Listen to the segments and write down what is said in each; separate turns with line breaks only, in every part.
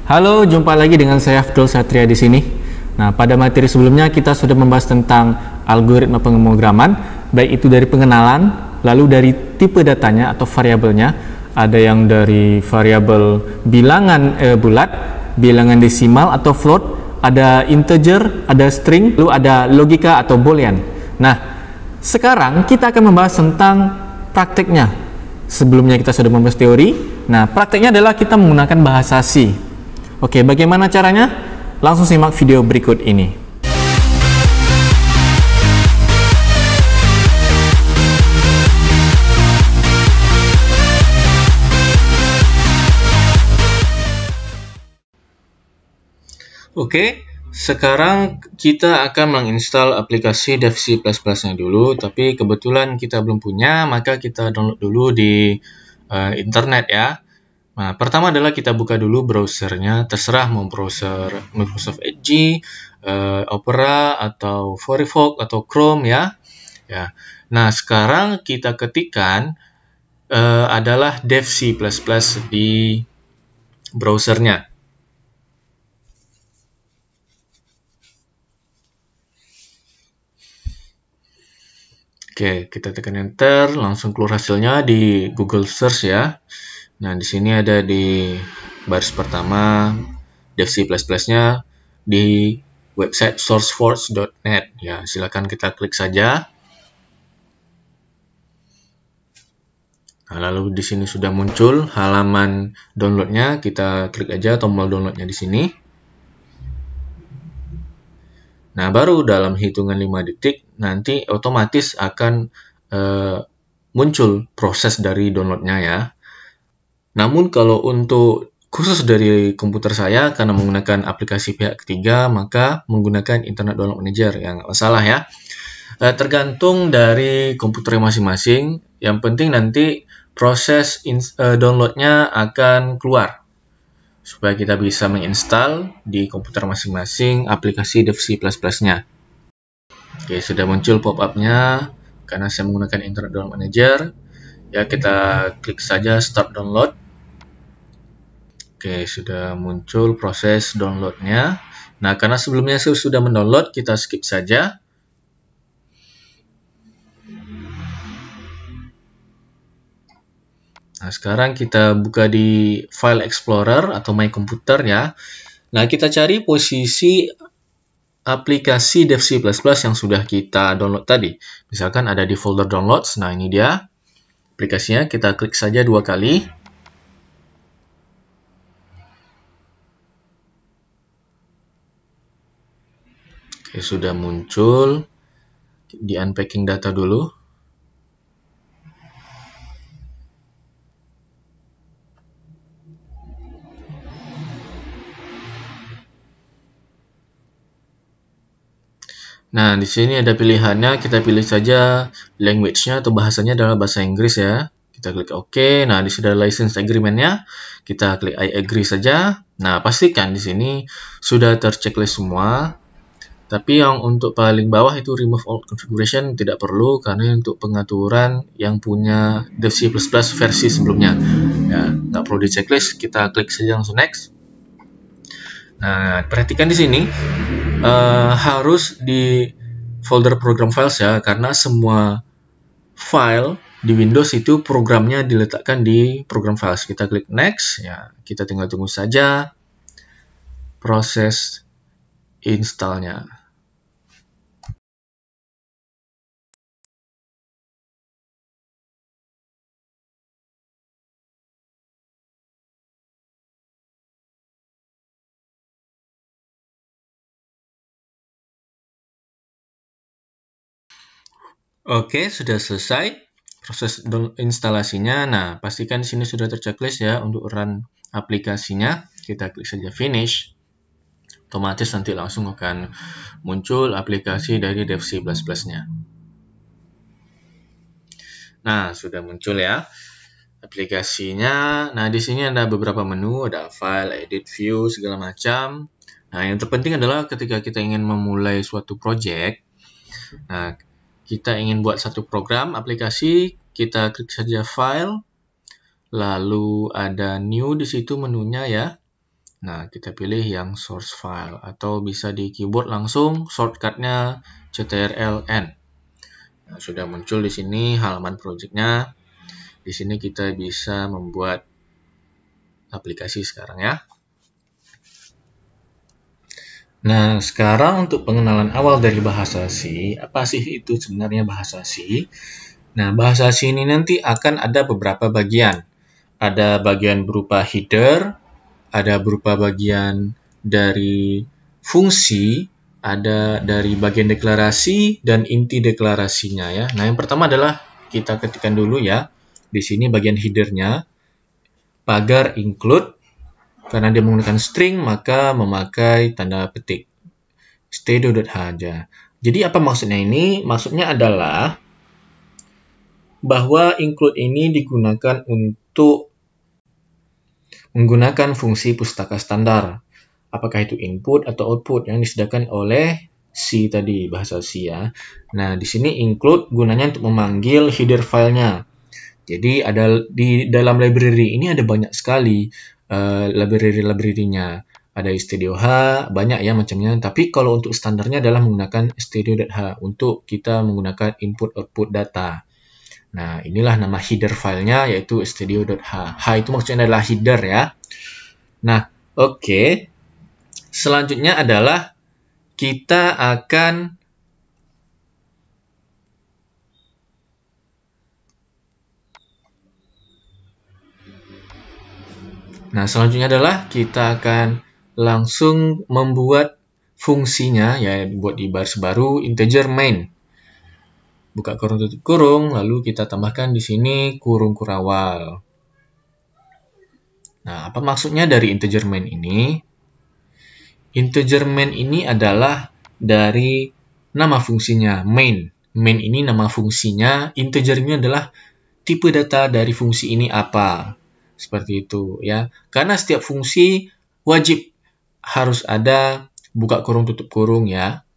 Halo, jumpa lagi dengan saya Abdul Satria di sini. Nah, pada materi sebelumnya kita sudah membahas tentang algoritma pemrograman, baik itu dari pengenalan, lalu dari tipe datanya atau variabelnya. Ada yang dari variabel bilangan bulat, bilangan desimal atau float, ada integer, ada string, lalu ada logika atau boolean. Nah, sekarang kita akan membahas tentang prakteknya. Sebelumnya kita sudah membahas teori. Nah, prakteknya adalah kita menggunakan bahasa C. Oke, bagaimana caranya? Langsung simak video berikut ini.
Oke, sekarang kita akan menginstal aplikasi Dev C++-nya dulu, tapi kebetulan kita belum punya, maka kita download dulu di internet ya. Nah, pertama adalah kita buka dulu browsernya, terserah mau browser Microsoft Edge, Opera, atau Firefox, atau Chrome ya. Nah, sekarang kita ketikkan adalah Dev C++ di browsernya. Oke, kita tekan enter, langsung keluar hasilnya di Google Search ya. Nah, di sini ada di baris pertama Dev C++-nya di website sourceforge.net. Ya, silakan kita klik saja. Nah, lalu di sini sudah muncul halaman downloadnya. Kita klik aja tombol downloadnya di sini. Nah, baru dalam hitungan 5 detik nanti otomatis akan muncul proses dari downloadnya ya. Namun kalau untuk khusus dari komputer saya, karena menggunakan aplikasi pihak ketiga, maka menggunakan Internet Download Manager, yang nggak masalah ya. Tergantung dari komputer masing-masing, yang penting nanti proses downloadnya akan keluar, supaya kita bisa menginstal di komputer masing-masing aplikasi Dev C++-nya. Oke, sudah muncul pop-up-nya, karena saya menggunakan Internet Download Manager. Ya, kita klik saja Start Download. Oke, sudah muncul proses downloadnya. Nah, karena sebelumnya saya sudah mendownload, kita skip saja. Nah, sekarang kita buka di File Explorer atau My Computer ya. Nah, kita cari posisi aplikasi Dev C++ yang sudah kita download tadi. Misalkan ada di folder Downloads. Nah, ini dia aplikasinya. Kita klik saja 2 kali. Oke, sudah muncul. Di unpacking data dulu. Nah, di sini ada pilihannya. Kita pilih saja language-nya atau bahasanya adalah bahasa Inggris ya. Kita klik OK. Nah, di sini ada license agreement-nya. Kita klik I agree saja. Nah, pastikan di sini sudah terchecklist semua. Tapi yang untuk paling bawah itu remove all configuration tidak perlu, karena untuk pengaturan yang punya Dev C++ versi sebelumnya. Ya, nggak perlu di checklist, kita klik saja langsung next. Nah, perhatikan di sini harus di folder program files ya, karena semua file di Windows itu programnya diletakkan di program files. Kita klik next, ya, kita tinggal tunggu saja proses installnya. Oke, sudah selesai proses instalasinya. Nah, pastikan di sini sudah terchecklist ya untuk run aplikasinya. Kita klik saja finish. Otomatis nanti langsung akan muncul aplikasi dari Dev C++-nya. Nah, sudah muncul ya aplikasinya. Nah, di sini ada beberapa menu, ada file, edit, view, segala macam. Nah, yang terpenting adalah ketika kita ingin memulai suatu project, nah, kita ingin buat satu program aplikasi, kita klik saja file, lalu ada new di situ menunya ya. Nah, kita pilih yang source file atau bisa di keyboard langsung shortcutnya CTRL-N. Nah, sudah muncul di sini halaman projectnya. Di sini kita bisa membuat aplikasi sekarang ya. Nah, sekarang untuk pengenalan awal dari bahasa C, apa sih itu sebenarnya bahasa C? Nah, bahasa C ini nanti akan ada beberapa bagian. Ada bagian berupa header, ada berupa bagian dari fungsi, ada dari bagian deklarasi dan inti deklarasinya ya. Nah, yang pertama adalah kita ketikkan dulu ya. Di sini bagian headernya pagar include. Karena dia menggunakan string, maka memakai tanda petik stdio.h aja. Jadi apa maksudnya ini? Maksudnya adalah bahwa include ini digunakan untuk menggunakan fungsi pustaka standar. Apakah itu input atau output yang disediakan oleh C tadi, bahasa C ya. Nah, di sini include gunanya untuk memanggil header filenya. Jadi ada di dalam library ini ada banyak sekali library-nya. Ada stdio.h, banyak ya macamnya. Tapi kalau untuk standarnya adalah menggunakan stdio.h untuk kita menggunakan input-output data. Nah, inilah nama header filenya yaitu stdio.h. H itu maksudnya adalah header ya. Nah, oke. Selanjutnya adalah kita akan langsung membuat fungsinya, ya buat di baris baru integer main. Buka kurung tutup kurung, lalu kita tambahkan di sini kurung kurawal. Nah, apa maksudnya dari integer main ini? Integer main ini adalah dari nama fungsinya main. Main ini nama fungsinya, integer ini adalah tipe data dari fungsi ini apa. Seperti itu ya. Karena setiap fungsi wajib harus ada buka kurung tutup kurung ya.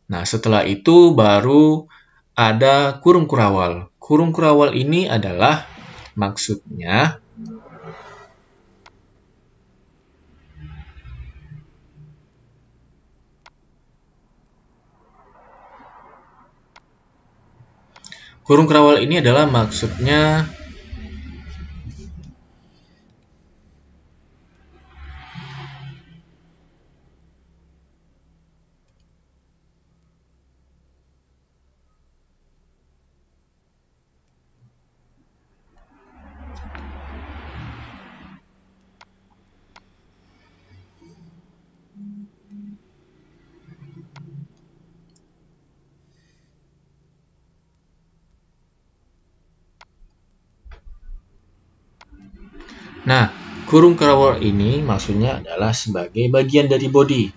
Nah, setelah itu baru ada kurung kurawal. Kurung kurawal ini adalah maksudnya Nah, kurung kurawal ini maksudnya adalah sebagai bagian dari body.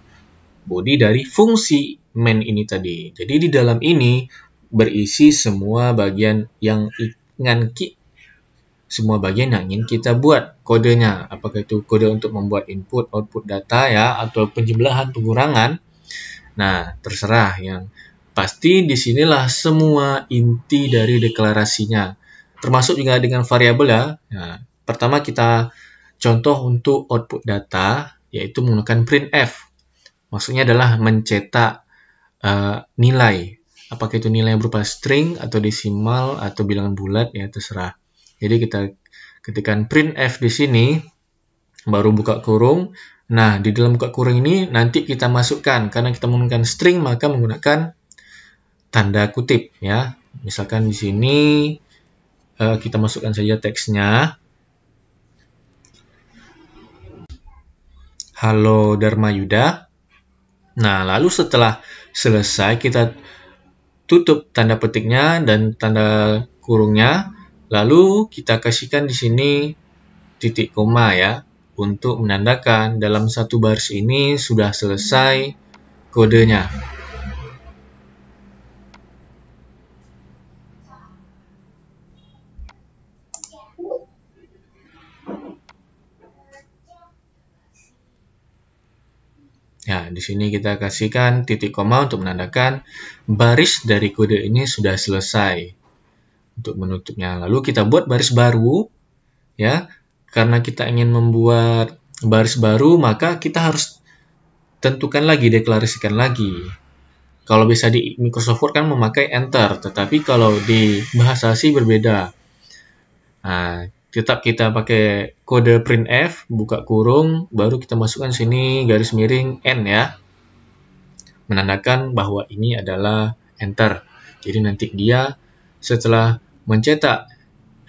Body dari fungsi main ini tadi. Jadi di dalam ini berisi semua bagian yang ingin kita buat kodenya. Apakah itu kode untuk membuat input, output data ya, atau penjumlahan, pengurangan. Nah, terserah yang pasti disinilah semua inti dari deklarasinya. Termasuk juga dengan variabel ya. Nah, pertama kita contoh untuk output data, yaitu menggunakan printf. Maksudnya adalah mencetak nilai. Apakah itu nilai berupa string atau desimal atau bilangan bulat ya terserah. Jadi kita ketikkan printf di sini, baru buka kurung. Nah, di dalam buka kurung ini nanti kita masukkan, karena kita menggunakan string maka menggunakan tanda kutip ya. Misalkan di sini kita masukkan saja teksnya. Halo Dharma Yuda. Nah, lalu setelah selesai kita tutup tanda petiknya dan tanda kurungnya, lalu kita kasihkan di sini titik koma ya, untuk menandakan dalam satu baris ini sudah selesai kodenya. Ya, di sini kita kasihkan titik koma untuk menandakan baris dari kode ini sudah selesai. Untuk menutupnya, lalu kita buat baris baru ya, karena kita ingin membuat baris baru, maka kita harus tentukan lagi, deklarasikan lagi. Kalau bisa di Microsoft Word kan memakai Enter, tetapi kalau di bahasa C berbeda. Nah, tetap kita pakai kode printf, buka kurung, baru kita masukkan sini garis miring N ya. Menandakan bahwa ini adalah Enter. Jadi nanti dia setelah mencetak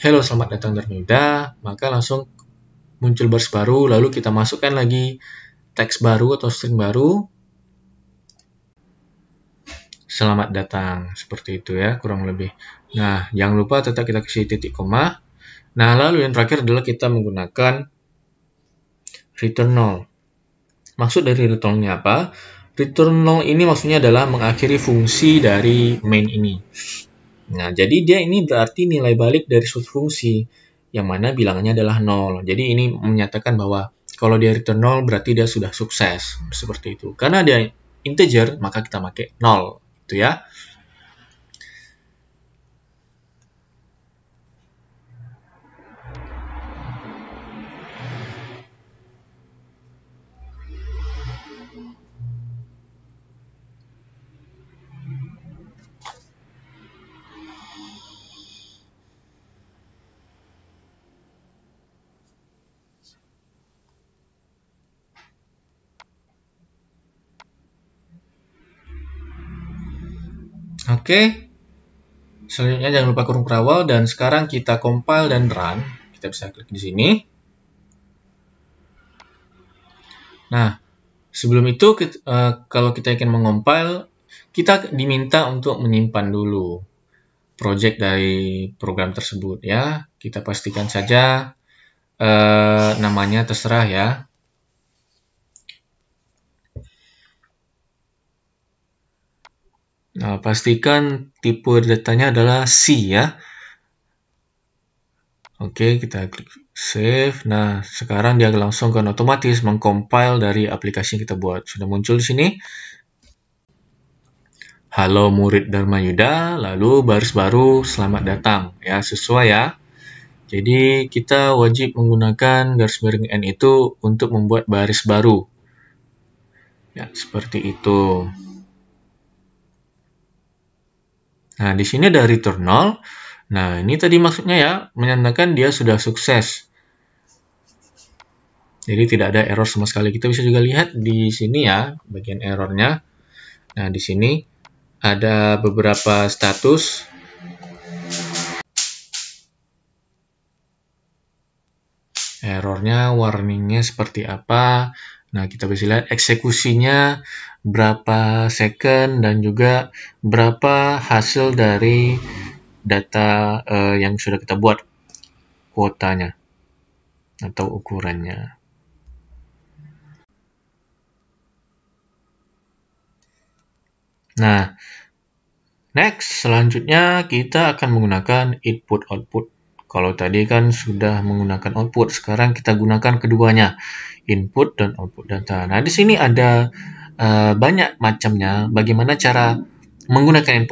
Hello selamat datang Darmida, maka langsung muncul baris baru, lalu kita masukkan lagi teks baru atau string baru. Selamat datang, seperti itu ya, kurang lebih. Nah, jangan lupa tetap kita kasih titik koma. Nah, lalu yang terakhir adalah kita menggunakan return null. Maksud dari return null-nya apa? Return null ini maksudnya adalah mengakhiri fungsi dari main ini. Nah, jadi dia ini berarti nilai balik dari suatu fungsi, yang mana bilangannya adalah 0. Jadi ini menyatakan bahwa kalau dia return 0 berarti dia sudah sukses, seperti itu. Karena dia integer, maka kita pakai 0, gitu ya. Oke, selanjutnya jangan lupa kurung perawal, dan sekarang kita compile dan run. Kita bisa klik di sini. Nah, sebelum itu kalau kita ingin mengompile, kita diminta untuk menyimpan dulu project dari program tersebut ya. Kita pastikan saja namanya terserah ya. Nah, pastikan tipe datanya adalah C ya. Oke, kita klik save. Nah, sekarang dia langsung kan otomatis mengcompile dari aplikasi yang kita buat. Sudah muncul di sini. Halo murid Dharma Yuda, lalu baris baru selamat datang. Ya, sesuai ya. Jadi, kita wajib menggunakan garis miring N itu untuk membuat baris baru. Ya, seperti itu. Nah, di sini ada return null. Nah, ini tadi maksudnya ya, menandakan dia sudah sukses. Jadi tidak ada error sama sekali. Kita bisa juga lihat di sini ya, bagian errornya. Nah, di sini ada beberapa status. Errornya, warningnya seperti apa. Nah, kita bisa lihat eksekusinya berapa second dan juga berapa hasil dari data yang sudah kita buat kuotanya atau ukurannya. Nah, next, selanjutnya kita akan menggunakan input-output. Kalau tadi kan sudah menggunakan output, sekarang kita gunakan keduanya, input dan output data. Nah, di sini ada banyak macamnya. Bagaimana cara menggunakan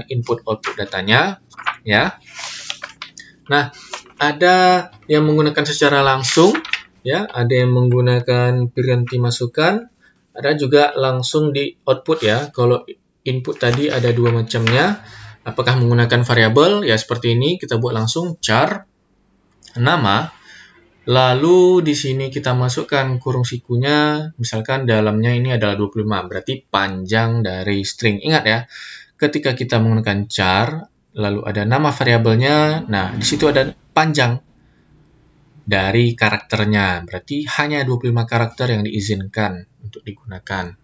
input-output datanya, ya. Nah, ada yang menggunakan secara langsung, ya. Ada yang menggunakan piranti masukan. Ada juga langsung di output ya. Kalau input tadi ada dua macamnya. Apakah menggunakan variabel? Ya seperti ini. Kita buat langsung char nama. Lalu di sini kita masukkan kurung sikunya. Misalkan dalamnya ini adalah 25. Berarti panjang dari string. Ingat ya. Ketika kita menggunakan char, lalu ada nama variabelnya. Nah, di situ ada panjang dari karakternya. Berarti hanya 25 karakter yang diizinkan untuk digunakan.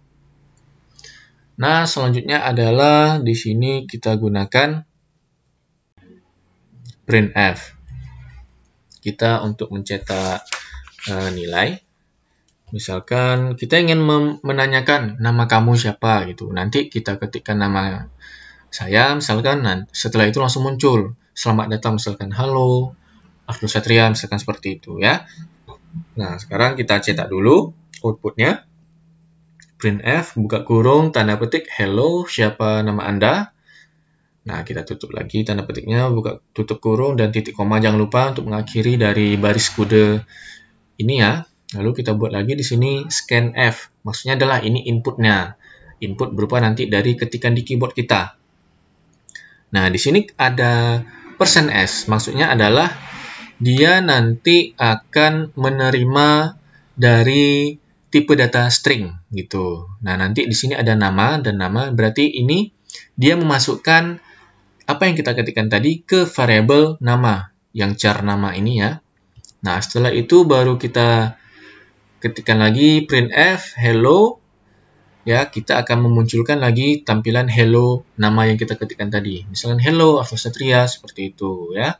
Nah, selanjutnya adalah di sini kita gunakan printf. Kita untuk mencetak nilai. Misalkan kita ingin menanyakan nama kamu siapa gitu. Nanti kita ketikkan nama saya, misalkan setelah itu langsung muncul. Selamat datang, misalkan halo Abdul Satria, misalkan seperti itu ya. Nah, sekarang kita cetak dulu outputnya. Printf, buka kurung, tanda petik, hello, siapa nama Anda? Nah, kita tutup lagi tanda petiknya, buka tutup kurung dan titik koma jangan lupa untuk mengakhiri dari baris kode ini ya. Lalu kita buat lagi di sini scanf. Maksudnya adalah ini inputnya. Input berupa nanti dari ketikan di keyboard kita. Nah, di sini ada %s. Maksudnya adalah dia nanti akan menerima dari tipe data string gitu. Nah, nanti di sini ada nama dan nama berarti ini dia memasukkan apa yang kita ketikkan tadi ke variabel nama yang char nama ini ya. Nah, setelah itu baru kita ketikkan lagi printf hello ya, kita akan memunculkan lagi tampilan hello nama yang kita ketikkan tadi. Misalkan hello Afdol Satria seperti itu ya.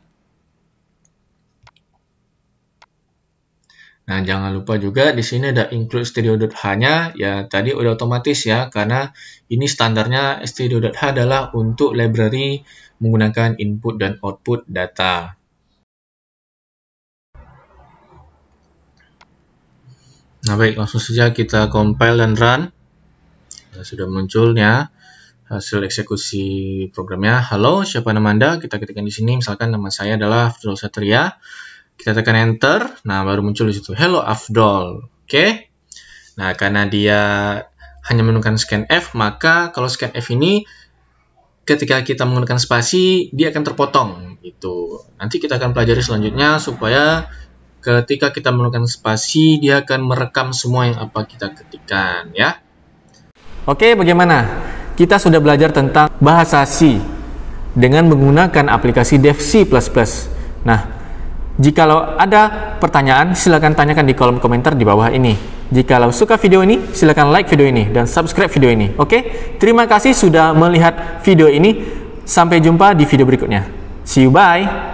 Nah, jangan lupa juga di sini ada include stdio.h-nya ya, tadi udah otomatis ya karena ini standarnya stdio.h adalah untuk library menggunakan input dan output data. Nah, baik, langsung saja kita compile dan run. Nah, sudah munculnya hasil eksekusi programnya. Halo, siapa nama Anda? Kita ketikkan di sini, misalkan nama saya adalah Afdol Satria. Kita tekan enter, nah baru muncul di situ hello Afdol. Oke. Nah, karena dia hanya menggunakan scanf, maka kalau scanf ini ketika kita menggunakan spasi dia akan terpotong gitu. Nanti kita akan pelajari selanjutnya supaya ketika kita menggunakan spasi dia akan merekam semua yang apa kita ketikkan ya.
Oke, bagaimana? Kita sudah belajar tentang bahasa C dengan menggunakan aplikasi Dev C++. Nah, jikalau ada pertanyaan, silakan tanyakan di kolom komentar di bawah ini. Jikalau suka video ini, silakan like video ini dan subscribe video ini. Oke? Terima kasih sudah melihat video ini. Sampai jumpa di video berikutnya. See you, bye!